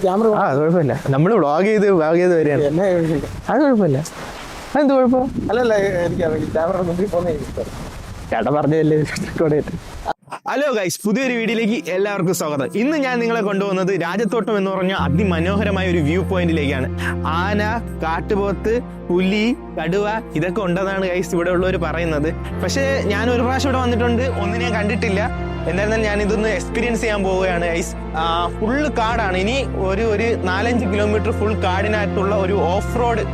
Camera അത് കുഴപ്പമില്ല. നമ്മൾ വ്ളോഗ് ചെയ്ത് വരികയാണ്. അത് കുഴപ്പമില്ല. അതെന്ത് കുഴപ്പം? അല്ലല്ല, എനിക്ക് ക്യാമറ മുമ്പിൽ പോകുന്ന ചേട്ടാ പറഞ്ഞല്ലേ. ഹലോ ഗൈസ്, പുതിയൊരു വീഡിയോയിലേക്ക് എല്ലാവർക്കും സ്വാഗതം. ഇന്ന് ഞാൻ നിങ്ങളെ കൊണ്ടുപോകുന്നത് രാജത്തോട്ടം എന്ന് പറഞ്ഞ അതിമനോഹരമായ ഒരു വ്യൂ പോയിന്റിലേക്കാണ്. ആന, കാട്ടുപോത്ത്, പുലി, കടുവ ഇതൊക്കെ ഉണ്ടെന്നാണ് ഗൈസ് ഇവിടെ ഉള്ളവർ പറയുന്നത്. പക്ഷേ ഞാൻ ഒരു പ്രാവശ്യം ഇവിടെ വന്നിട്ടുണ്ട്, ഒന്നിനെ കണ്ടിട്ടില്ല. എന്തായിരുന്നാലും ഞാൻ ഇതൊന്ന് എക്സ്പീരിയൻസ് ചെയ്യാൻ പോവുകയാണ് ഗൈസ്. ഫുള്ള് കാടാണ്. ഇനി ഒരു 4-5 കിലോമീറ്റർ ഫുൾ കാടിനകത്തുള്ള ഒരു ഓഫ് റോഡ്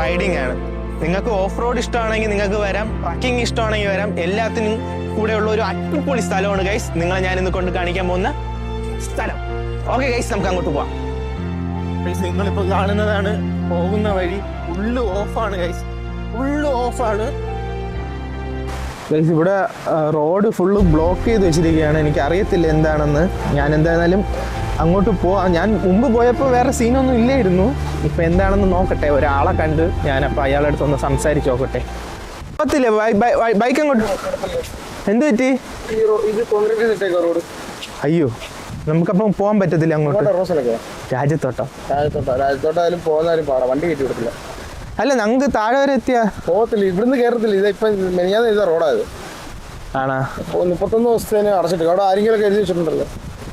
റൈഡിങ് ആണ്. നിങ്ങൾക്ക് ഓഫ് റോഡ് ഇഷ്ടമാണെങ്കിൽ നിങ്ങൾക്ക് വരാം, ട്രക്കിംഗ് ഇഷ്ടമാണെങ്കിൽ വരാം. എല്ലാത്തിനും കൂടെയുള്ള ഒരു അടിപൊളി സ്ഥലമാണ് ഗൈസ് നിങ്ങളെ ഞാൻ ഇന്ന് കൊണ്ട് കാണിക്കാൻ പോകുന്ന സ്ഥലം. ഓക്കെ ഗൈസ്, നമുക്ക് അങ്ങോട്ട് പോവാം. ഗൈസ്, നിങ്ങളിപ്പോൾ കാണുന്നതാണ് പോകുന്ന വഴി. ഫുള്ള് ഓഫാണ് ഗൈസ്, ഫുള്ള് ഓഫാണ് ഗൈസ്. ഇവിടെ റോഡ് ഫുള്ള് ബ്ലോക്ക് ചെയ്ത് വെച്ചിരിക്കുകയാണ്. എനിക്ക് അറിയത്തില്ല എന്താണെന്ന്. ഞാൻ എന്തായാലും അങ്ങോട്ട് പോവാം. ഞാൻ മുമ്പ് പോയപ്പോൾ വേറെ സീനൊന്നും ഇല്ലായിരുന്നു. ഇപ്പം എന്താണെന്ന് നോക്കട്ടെ. ഒരാളെ കണ്ട് ഞാനപ്പോൾ അയാളുടെ അടുത്തൊന്ന് സംസാരിച്ച് നോക്കട്ടെ. പറ്റില്ലേ ബൈക്ക് അങ്ങോട്ട്? എന്ത് പറ്റി? റോഡ് അയ്യോ, നമുക്കപ്പം പോകാൻ പറ്റത്തില്ല അങ്ങോട്ട്. രാജത്തോട്ടം രാജത്തോട്ടായാലും പോകുന്നാലും പാടാ, വണ്ടി കയറ്റി വിടത്തില്ല. അല്ല, ഞങ്ങൾക്ക് താഴെ വരെ എത്തിയാ പോകത്തില്ല, ഇവിടുന്ന് കയറത്തില്ല. ഇപ്പം മെനിയാന്ന് ചെയ്ത റോഡായത്. ആണോ? 31 ദിവസത്തേന് അടച്ചിട്ട് അവിടെ ആരെങ്കിലും എഴുതി വെച്ചിട്ടുണ്ടല്ലോ.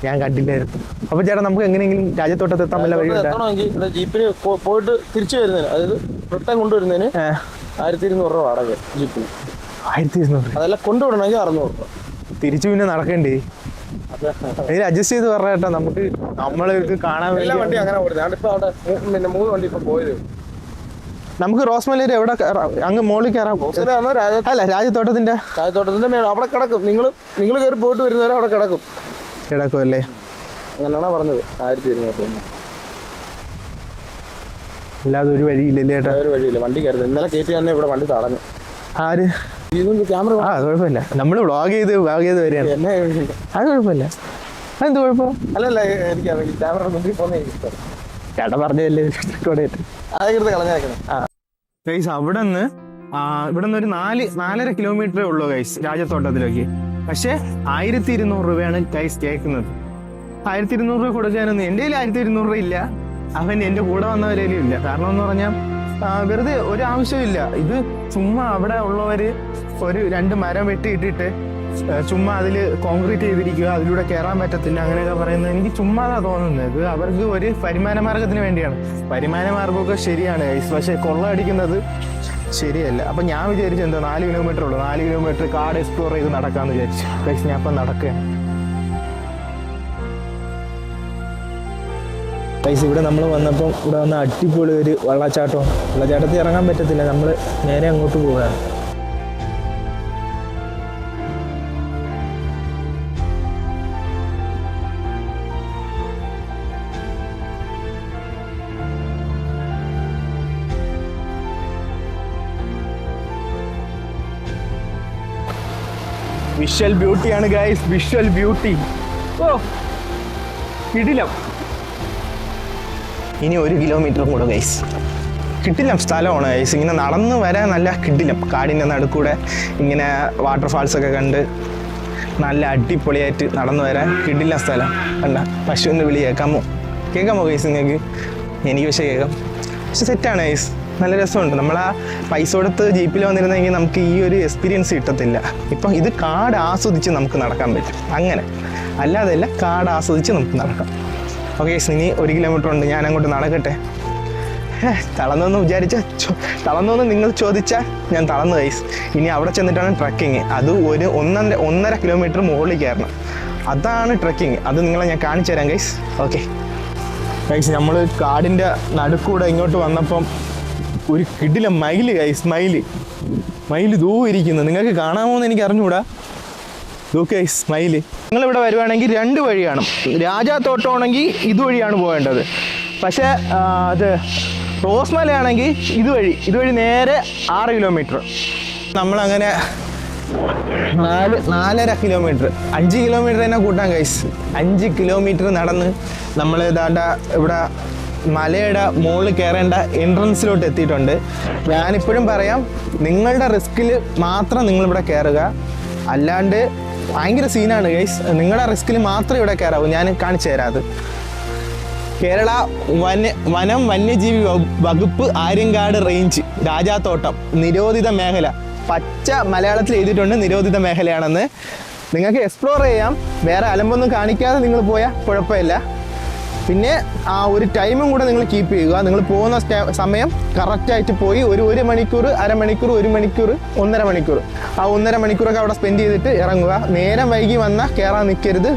ഞാൻ കണ്ടില്ലായിരുന്നു. അപ്പൊ ചേട്ടാ, നമുക്ക് എങ്ങനെയെങ്കിലും രാജത്തോട്ടത്ത് എത്താൻ വല്ല വഴി എത്തണമെങ്കിൽ ജീപ്പിന് പോയിട്ട് തിരിച്ചു വരുന്നതിന്, അതായത് റിട്ടേൺ കൊണ്ടുവരുന്നതിന് 1200 രൂപ വാടക ജീപ്പിന്. 1200? അതെല്ലാം കൊണ്ടുവിടണമെങ്കിൽ 600 രൂപ. തിരിച്ചു പിന്നെ നടക്കണ്ടേ? ഇതിൽ അഡ്ജസ്റ്റ് ചെയ്ത് പറഞ്ഞ കേട്ടോ. നമുക്ക് നമ്മൾക്ക് കാണാൻ എല്ലാ വണ്ടി അങ്ങനെ ഓടുന്നത്. ഞാനിപ്പോ അവിടെ 3 വണ്ടി ഇപ്പൊ പോയത്. നമുക്ക് റോസ്മലയിൽ എവിടെ അങ്ങ് മുകളിൽ കയറാം? അല്ല, രാജത്തോട്ടത്തിന്റെ അവിടെ കിടക്കും. നിങ്ങൾ കയറി പോയിട്ട് വരുന്നവരെ അവിടെ കിടക്കും അല്ലേ? അങ്ങനെയാണോ പറഞ്ഞത്? 1200. അല്ലാതെ ഒരു വഴിയില്ലല്ലേ ചേട്ടാ? ഒരു വഴിയില്ല, വണ്ടി കയറുന്നത്. ഇന്നലെ കയറ്റി തന്നെ ഇവിടെ വണ്ടി തടഞ്ഞു. ആര്? ക്യാമറ അത് കുഴപ്പമില്ല. നമ്മൾ വ്ളോഗ് ചെയ്ത് വരികയാണ്. അത് കുഴപ്പമില്ല. അതെന്ത് കുഴപ്പം? അല്ലല്ല, എനിക്ക് ക്യാമറ മുമ്പിൽ പോകുന്ന ചേട്ടാ പറഞ്ഞല്ലേ. അതെടുത്ത് കളഞ്ഞേക്കണം. ഗൈസ്, അവിടെ നിന്ന് ഒരു 4-4.5 കിലോമീറ്ററേ ഉള്ളൂ ഗൈസ് രാജത്തോട്ടത്തിലേക്ക്. പക്ഷെ 1200 രൂപയാണ് ഗൈസ് കേൾക്കുന്നത്. 1200 രൂപ കൊടുക്കാനൊന്നും എൻ്റെ കയ്യിൽ 1200 രൂപ ഇല്ല. അവൻ എൻ്റെ കൂടെ വന്നവരേലും ഇല്ല. കാരണം എന്ന് പറഞ്ഞാൽ വെറുതെ ഒരു ആവശ്യമില്ല. ഇത് ചുമ്മാ അവിടെ ഉള്ളവര് ഒരു 2 മരം വെട്ടിയിട്ടിട്ട് ചുമ്മാ അതിൽ കോൺക്രീറ്റ് ചെയ്തിരിക്കുക, അതിലൂടെ കയറാൻ പറ്റത്തില്ല അങ്ങനെയൊക്കെ പറയുന്നത് എനിക്ക് ചുമ്മാതാ തോന്നുന്നത്. ഇത് അവർക്ക് ഒരു വരുമാന മാർഗത്തിന് വേണ്ടിയാണ്. വരുമാന മാർഗമൊക്കെ ശരിയാണ് ഗൈസ്, പക്ഷെ കൊള്ള അടിക്കുന്നത് ശരിയല്ല. അപ്പം ഞാൻ വിചാരിച്ചു എന്താ 4 കിലോമീറ്റർ ഉള്ളൂ, 4 കിലോമീറ്റർ കാട് എക്സ്പ്ലോർ ചെയ്ത് നടക്കാമെന്ന് വിചാരിച്ചു ഗൈസ്. ഞാൻ ഇപ്പം നടക്കുകയാണ് ഗൈസ്. ഇവിടെ നമ്മൾ വന്നപ്പം ഇവിടെ വന്ന അടിപൊളി ഒരു വെള്ളച്ചാട്ടത്തിൽ ഇറങ്ങാൻ പറ്റത്തില്ല. നമ്മൾ നേരെ അങ്ങോട്ട് പോവുകയാണ്. വിഷ്വൽ ബ്യൂട്ടിയാണ് ഗൈസ്, വിഷ്വൽ ബ്യൂട്ടി. ഓ കിടിലം. ഇനി 1 കിലോമീറ്റർ കൂടെ ഗൈസ്. കിടിലം സ്ഥലമാണ് ഗൈസ്. ഇങ്ങനെ നടന്നു വരാൻ നല്ല കിടിലം. കാടിൻ്റെ നടുക്കൂടെ ഇങ്ങനെ വാട്ടർഫാൾസ് ഒക്കെ കണ്ട് നല്ല അടിപൊളിയായിട്ട് നടന്നു വരാൻ കിടിലം സ്ഥലം. കണ്ട പശുവിൻ്റെ വിളി കേൾക്കാമോ ഗൈസ് നിങ്ങൾക്ക്? എനിക്ക് പക്ഷേ കേൾക്കാം. പക്ഷെ സെറ്റാണ് ഗൈസ്, നല്ല രസമുണ്ട്. നമ്മൾ ആ പൈസ കൊടുത്ത് ജീപ്പിൽ വന്നിരുന്നെങ്കിൽ നമുക്ക് ഈ ഒരു എക്സ്പീരിയൻസ് കിട്ടത്തില്ല. ഇപ്പം ഇത് കാട് ആസ്വദിച്ച് നമുക്ക് നടക്കാൻ പറ്റും. അങ്ങനെ അല്ലാതെയല്ല, കാട് ആസ്വദിച്ച് നമുക്ക് നടക്കാം. ഓക്കെ, ഇനി 1 കിലോമീറ്റർ ഉണ്ട്. ഞാൻ അങ്ങോട്ട് നടക്കട്ടെ. തളന്നോന്ന് നിങ്ങൾ ചോദിച്ചാൽ ഞാൻ തളർന്നു ഗൈസ്. ഇനി അവിടെ ചെന്നിട്ടാണ് ട്രക്കിങ്. അത് ഒരു 1.5 കിലോമീറ്റർ മുകളിൽ കയറണം. അതാണ് ട്രക്കിങ്. അത് നിങ്ങളെ ഞാൻ കാണിച്ചു തരാം ഗൈസ്. ഓക്കെ ഗൈസ്, നമ്മൾ കാടിൻ്റെ നടുക്കൂടെ ഇങ്ങോട്ട് വന്നപ്പം ഒരു കിടില മയില് ഗൈസ്. മയില് ദൂ ഇരിക്കുന്നത് നിങ്ങൾക്ക് കാണാമോ എന്ന് എനിക്ക് അറിഞ്ഞുകൂടാ. ഗൈസ്, മയില്. നിങ്ങളിവിടെ വരുവാണെങ്കിൽ 2 വഴി കാണും. രാജാത്തോട്ടമാണെങ്കിൽ ഇതുവഴിയാണ് പോകേണ്ടത്. പക്ഷേ അത് റോസ്മലയാണെങ്കിൽ ഇതുവഴി നേരെ 6 കിലോമീറ്റർ. നമ്മളങ്ങനെ 4.5 കിലോമീറ്റർ, 5 കിലോമീറ്റർ തന്നെ കൂട്ടാൻ ഗൈസ്. 5 കിലോമീറ്റർ നടന്ന് നമ്മൾ ഇവിടെ മലയുടെ മുകളിൽ കയറേണ്ട എൻട്രൻസിലോട്ട് എത്തിയിട്ടുണ്ട്. ഞാനിപ്പോഴും പറയാം, നിങ്ങളുടെ റിസ്കിൽ മാത്രം നിങ്ങളിവിടെ കയറുക. അല്ലാണ്ട് ഭയങ്കര സീനാണ് ഗൈസ്. നിങ്ങളുടെ റിസ്കിൽ മാത്രമേ ഇവിടെ കയറാവൂ. ഞാൻ കാണിച്ചു തരാം. അത് കേരള വനം വന്യജീവി വകുപ്പ് ആര്യങ്കാട് റേഞ്ച് രാജാത്തോട്ടം നിരോധിത മേഖല. പച്ച മലയാളത്തിൽ എഴുതിയിട്ടുണ്ട് നിരോധിത മേഖലയാണെന്ന്. നിങ്ങൾക്ക് എക്സ്പ്ലോർ ചെയ്യാം, വേറെ അലമ്പൊന്നും കാണിക്കാതെ നിങ്ങൾ പോയാൽ കുഴപ്പമില്ല. പിന്നെ ആ ഒരു ടൈമും കൂടെ നിങ്ങൾ കീപ്പ് ചെയ്യുക. നിങ്ങൾ പോകുന്ന സമയം കറക്റ്റായിട്ട് പോയി ഒരു മണിക്കൂർ, അരമണിക്കൂർ, 1 മണിക്കൂർ, 1.5 മണിക്കൂർ, ആ 1.5 മണിക്കൂറൊക്കെ അവിടെ സ്പെൻഡ് ചെയ്തിട്ട് ഇറങ്ങുക. നേരം വൈകി വന്നാൽ കയറാൻ നിൽക്കരുത്,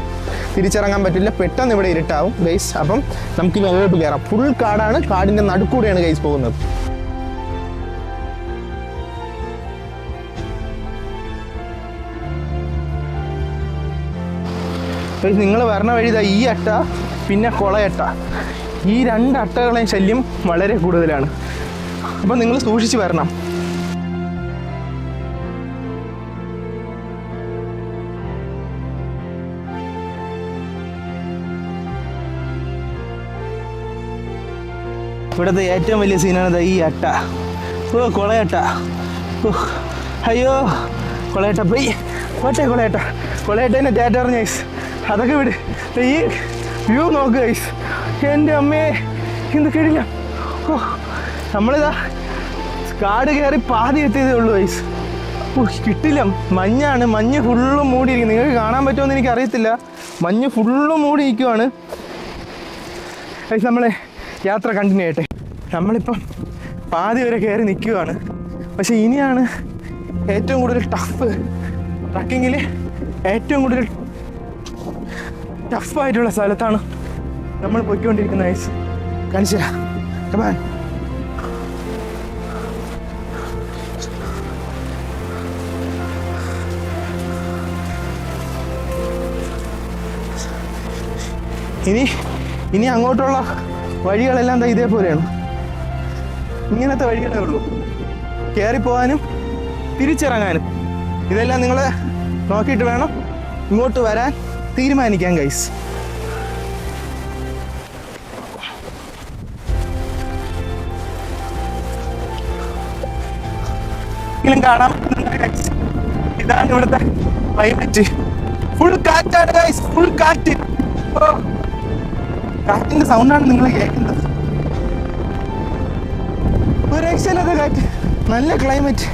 തിരിച്ചിറങ്ങാൻ പറ്റില്ല, പെട്ടെന്ന് ഇവിടെ ഇരുട്ടാവും ഗൈസ്. അപ്പം നമുക്ക് മേലോട്ട് കയറാം. ഫുൾ കാടാണ്, കാടിൻ്റെ നടുക്കൂടെയാണ് ഗൈസ് പോകുന്നത്. നിങ്ങൾ വരണ വഴി ഈ അട്ട പിന്നെ കുളയട്ട, ഈ 2 അട്ടകളെയും ശല്യം വളരെ കൂടുതലാണ്. അപ്പം നിങ്ങൾ സൂക്ഷിച്ച് വരണം. ഇവിടുത്തെ ഏറ്റവും വലിയ സീനാണ് ഈ അട്ട. ഓ കുളയട്ട, ഓ അയ്യോ കുളയട്ട പോയി, കുളയട്ടേനെ ടാറ്റ പറഞ്ഞ ഗൈസ്. അതൊക്കെ വിട്, ഈ വ്യൂ നോക്ക് ഗൈസ്. എൻ്റെ അമ്മേ എന്ത് കിടില്ല. ഓ നമ്മളിതാ കാട് കയറി പാതി എത്തിയതേ ഉള്ളൂ ഗൈസ്. ഓ കിട്ടില്ല, മഞ്ഞാണ്, മഞ്ഞ് ഫുള്ളും മൂടിയിരിക്കും. നിങ്ങൾക്ക് കാണാൻ പറ്റുമെന്ന് എനിക്ക് അറിയത്തില്ല, മഞ്ഞ് ഫുള്ളും മൂടി നിൽക്കുവാണ് ഗൈസ്. നമ്മളെ യാത്ര കണ്ടിന്യൂ ചെയ്യട്ടെ. നമ്മളിപ്പം പാതി വരെ കയറി നിൽക്കുകയാണ്. പക്ഷെ ഇനിയാണ് ഏറ്റവും കൂടുതൽ ടഫ്, ട്രക്കിങ്ങിൽ ഏറ്റവും കൂടുതൽ ടഫായിട്ടുള്ള സ്ഥലത്താണ് നമ്മൾ പോയിക്കൊണ്ടിരിക്കുന്ന ഗൈസ്. കാണിച്ചു തരാം. ഇനി അങ്ങോട്ടുള്ള വഴികളെല്ലാം ഇതേപോലെയാണ്. ഇങ്ങനത്തെ വഴികളേ ഉള്ളൂ, കയറിപ്പോകാനും തിരിച്ചിറങ്ങാനും. ഇതെല്ലാം നിങ്ങൾ നോക്കിയിട്ട് വേണം ഇങ്ങോട്ട് വരാൻ തീരുമാനിക്കാം ഗൈസ്. കാണാം, ഇതാണ് ഇവിടുത്തെ ക്ലൈമറ്റ്. ഫുൾ കാറ്റാണ് ഗൈസ്, ഫുൾ കാറ്റ്. കാറ്റിന്റെ സൗണ്ടാണ് നിങ്ങൾ കേൾക്കുന്നത്. ഒരു രക്ഷയില്ലാത്ത കാറ്റ്, നല്ല ക്ലൈമറ്റ്.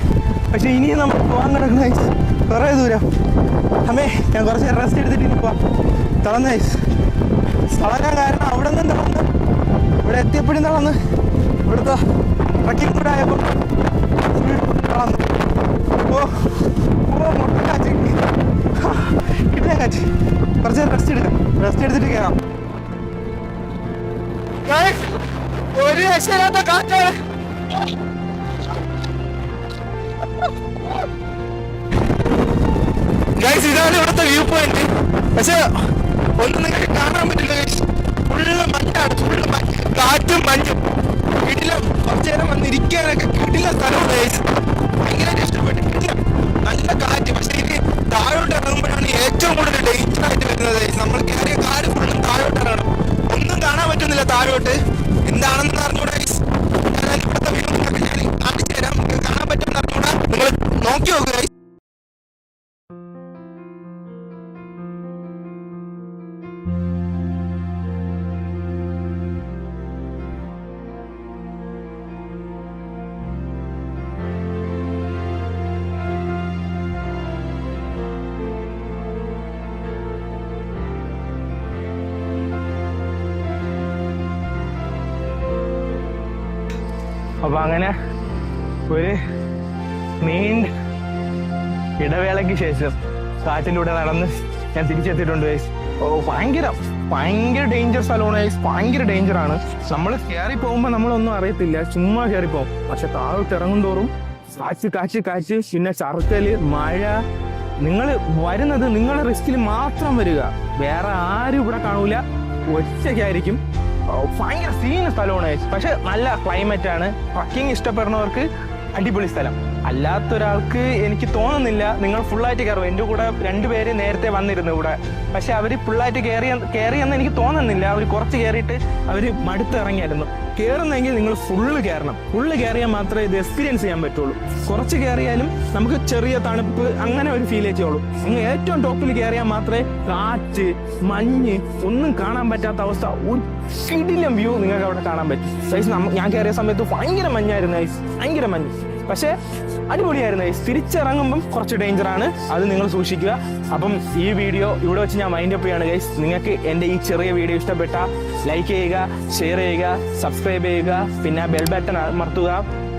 പക്ഷെ ഇനിയും നമ്മൾ പോകാൻ കിടക്കുന്ന ഗൈസ് കുറേ ദൂരം. അമ്മേ ഞാൻ കുറച്ച് റെസ്റ്റ് എടുത്തിട്ട് ഇനി പോവാം. തളർന്ന ഗൈസ്, തളരാൻ കാരണം അവിടെ നിന്നും തളർന്ന് ഇവിടെ എത്തിയപ്പോഴും തളർന്ന്, ഇവിടുത്തെ ട്രക്കിംഗ് കൂടെ ആയപ്പോൾ തളർന്നു. ഓ ഓ മുട്ട കാറ്റ് കിട്ടിയ കാറ്റ്. കുറച്ച് റെസ്റ്റ് എടുത്തിട്ട് കയറാം. ഒരു രക്ഷയില്ലാത്ത കാറ്റാണ്. ഗൈസ് ഇതാണ് ഇവിടുത്തെ വ്യൂ പോയിന്റ്. പക്ഷെ ഒന്നും നിങ്ങൾക്ക് കാണാൻ പറ്റില്ല ഗൈസ്, ഫുള്ള് മഞ്ഞാണ്, ഫുള്ള് മഞ്ഞ്, കാറ്റും മഞ്ഞും. കിടിലം, കുറച്ചു നേരം വന്നിരിക്കാനൊക്കെ കിടില സ്ഥലമാണ് ഗൈസ്. ഭയങ്കരമായിട്ട് ഇഷ്ടപ്പെട്ടു, കിടിലം, നല്ല കാറ്റ്. പക്ഷെ ഇനി താഴോട്ട് ഇറങ്ങുമ്പോഴാണ് ഏറ്റവും കൂടുതൽ ഡേഞ്ചർ ആയിട്ട് വരുന്നത് ഗൈസ്. നമ്മൾ കയറിയ കാട് ഫുള്ളും താഴോട്ട് ഇറങ്ങണം, ഒന്നും കാണാൻ പറ്റുന്നില്ല താഴോട്ട്. എന്താണെന്ന് അറിഞ്ഞൂടാ ഗൈസ്. ഇവിടുത്തെ വ്യൂ ഞാൻ കാണിച്ചു തരാം, നിങ്ങൾക്ക് കാണാൻ പറ്റുമെന്ന് അറിഞ്ഞൂടാ. നിങ്ങൾ നോക്കി നോക്കുക ഗൈസ്. അപ്പോൾ അങ്ങനെ ഒരു നീണ്ട ഇടവേളയ്ക്ക് ശേഷം കാറ്റിലൂടെ നടന്ന് ഞാൻ തിരിച്ചെത്തിയിട്ടുണ്ട് ഗൈസ്. ഓ ഭയങ്കര ഡേഞ്ചർ സ്ഥലമാണ് ഗൈസ്, ഭയങ്കര ഡേഞ്ചറാണ്. നമ്മൾ കയറി പോകുമ്പോൾ നമ്മളൊന്നും അറിയത്തില്ല, ചുമ്മാ കയറി പോകും. പക്ഷെ താഴോട്ട് ഇറങ്ങും തോറും കാറ്റ്, പിന്നെ ചറുക്കല്, മഴ. നിങ്ങൾ വരുന്നത് നിങ്ങളുടെ റിസ്കിൽ മാത്രം വരിക, വേറെ ആരും ഇവിടെ കാണൂല, ഒറ്റയ്ക്കായിരിക്കും. ഭയങ്കര സീന സ്ഥലമാണ്, പക്ഷെ നല്ല ക്ലൈമറ്റ് ആണ്. ട്രക്കിംഗ് ഇഷ്ടപ്പെടുന്നവർക്ക് അടിപൊളി സ്ഥലം. അല്ലാത്തൊരാൾക്ക് എനിക്ക് തോന്നുന്നില്ല നിങ്ങൾ ഫുള്ളായിട്ട് കയറും. എൻ്റെ കൂടെ 2 പേര് നേരത്തെ വന്നിരുന്നു ഇവിടെ, പക്ഷെ അവർ ഫുള്ളായിട്ട് കയറിയെന്ന് എനിക്ക് തോന്നുന്നില്ല. അവർ കുറച്ച് കയറിയിട്ട് അവർ മടുത്തിറങ്ങിയായിരുന്നു. കയറുന്നെങ്കിൽ നിങ്ങൾ ഫുള്ള് കയറണം. ഫുള്ള് കയറിയാൽ മാത്രമേ ഇത് എക്സ്പീരിയൻസ് ചെയ്യാൻ പറ്റുള്ളൂ. കുറച്ച് കയറിയാലും നമുക്ക് ചെറിയ തണുപ്പ് അങ്ങനെ ഒരു ഫീൽ ചെയ്യുള്ളൂ. നിങ്ങൾ ഏറ്റവും ടോപ്പിൽ കയറിയാൽ മാത്രമേ കാറ്റ്, മഞ്ഞ് ഒന്നും കാണാൻ പറ്റാത്ത അവസ്ഥ, ഒരു കിടിലം വ്യൂ നിങ്ങൾക്ക് അവിടെ കാണാൻ പറ്റും. ഗൈസ് ഞാൻ കയറിയ സമയത്ത് ഭയങ്കര മഞ്ഞായിരുന്നു ഗൈസ്, ഭയങ്കര മഞ്ഞ്. പക്ഷേ അടിപൊളിയായിരുന്നു ഗൈസ്. തിരിച്ചിറങ്ങുമ്പം കുറച്ച് ഡേഞ്ചറാണ്, അത് നിങ്ങൾ സൂക്ഷിക്കുക. അപ്പം ഈ വീഡിയോ ഇവിടെ വെച്ച് ഞാൻ വൈൻഡ് അപ്പ് ചെയ്യാണ് ഗൈസ്. നിങ്ങൾക്ക് എൻ്റെ ഈ ചെറിയ വീഡിയോ ഇഷ്ടപ്പെട്ടാൽ ലൈക്ക് ചെയ്യുക, ഷെയർ ചെയ്യുക, സബ്സ്ക്രൈബ് ചെയ്യുക, പിന്നെ ബെൽ ബട്ടൺ അമർത്തുക.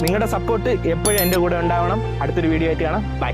നിങ്ങളുടെ സപ്പോർട്ട് എപ്പോഴും എൻ്റെ കൂടെ ഉണ്ടാവണം. അടുത്തൊരു വീഡിയോ ആയിട്ട് കാണാം. ബൈ.